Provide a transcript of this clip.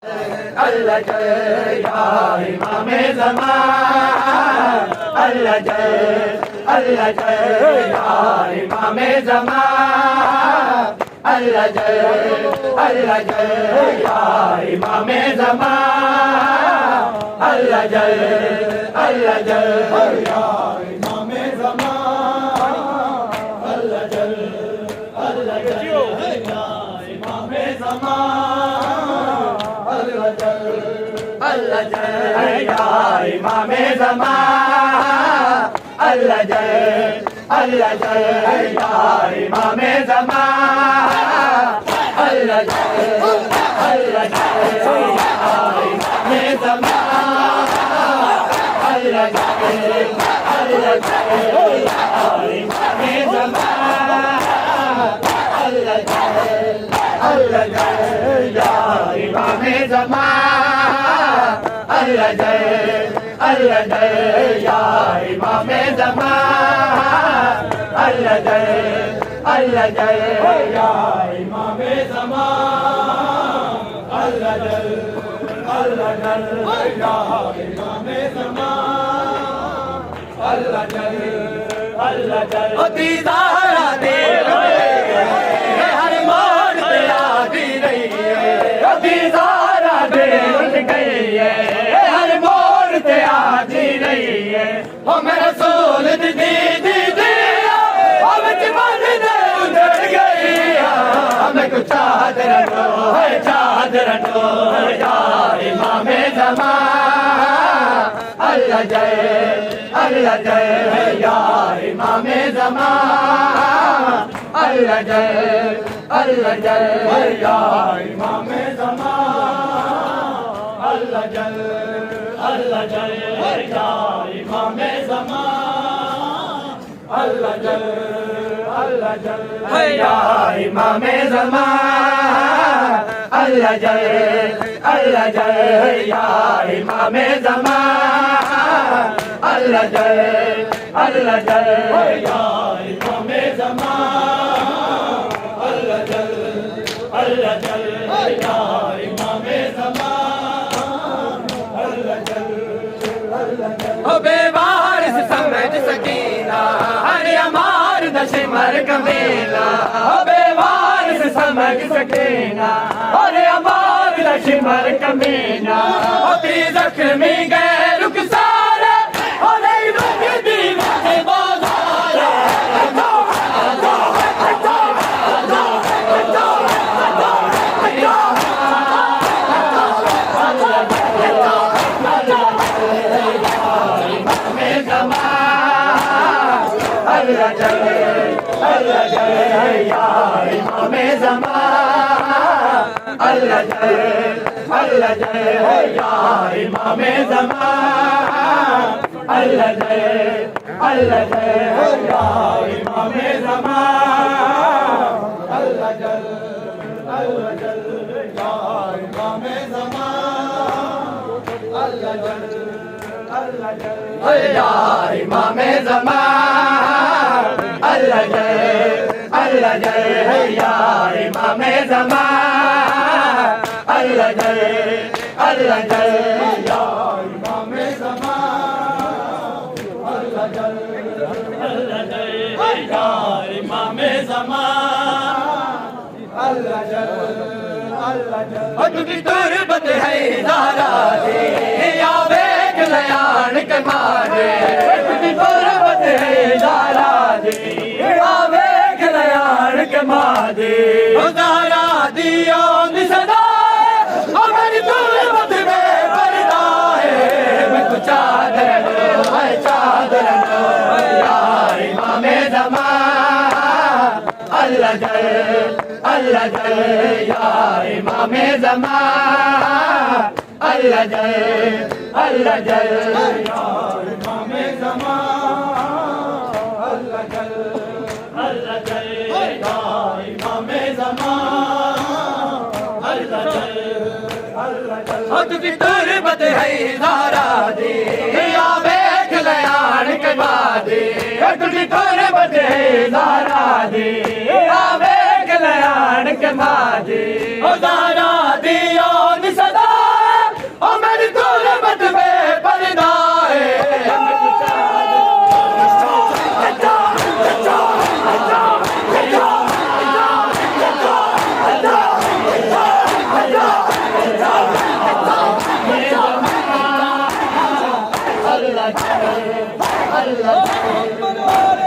अल्लाह जल या इमाम ज़मान, अल्लाह जल या इमाम ज़मान, अल्लाह जल या इमाम ज़मान, अल्लाह जल या इमाम ज़मान, अल्लाह जल या इमाम ज़मान, अल्लाह जल या इमाम ज़मान, अल्लाह जल या इमाम ज़मान, अल्लाह जल या इमाम ज़मान, अल्लाह जल या इमाम ज़मान, अल्लाह जल या इमाम ज़मान, अल्लाह जल या इमाम ज़मान, अल्लाह जल ओ दीदारा दे हर मोड़ पे आती रही है, ओ दीदारा दे गई है, हर मोड़ पे आती रही है, ओ मेरा रसूल दी हम जवान दे उधर गई, हमें कुछ चादर दो या इमाम ज़मान, अल्लाह जल या इमाम ज़मान, अल्लाह जल या इमाम ज़मान, अल्लाह जल या इमाम ज़मान, अल्लाह जल या इमाम ज़मान, अल्लाह जल या इमाम ज़मान, अल्लाह जल या इमाम ज़मान, अल्लाह जल या इमाम ज़मान, अल्लाह जल ओ बेवारिस समझ सकीना हर अमार दशमर कमेला, ओ बेवारिस समझ सकीना हर अमार दशमर कमीना, ओ ती ज़ख्मी गए रुक सारे ओ नहीं रुक दीवाने बाज़ारे, अल्लाह जल या इमाम ज़मान, अल्लाह जल या इमाम ज़मान, अल्लाह जल या इमाम ज़मान, अल्लाह जल या इमाम ज़मान, अल्लाह जल या इमाम ज़मान, अल्लाह जल या इमाम ज़मान, अल्लाह जल या इमाम ज़मान, अल्लाह जल या इमाम ज़मान, अल्लाह जल तुझी तुरबत है ज़हरा दे या बेग लयान के मारे, तुझी तुरबत है ज़हरा दे या बेग लयान के मारे, ओ ज़हरा दियो निसदा ओ मेरी तुरबत में पर्दा है, मैं कुछ चादर दो या इमाम ज़मान, अल्लाह जल या इमाम ज़मान, अल्लाह जल या इमाम ज़मान, अल्लाह जल या इमाम ज़मान, अल्लाह जल ओ तुझी तुरबत है ज़हरा दे या बेग लयान के बादे, तुझी तुरबत है ज़हरा दे या बेग लयान के बादे, ओ ज़हरा दियो निसदा अल्लाह अल्लाह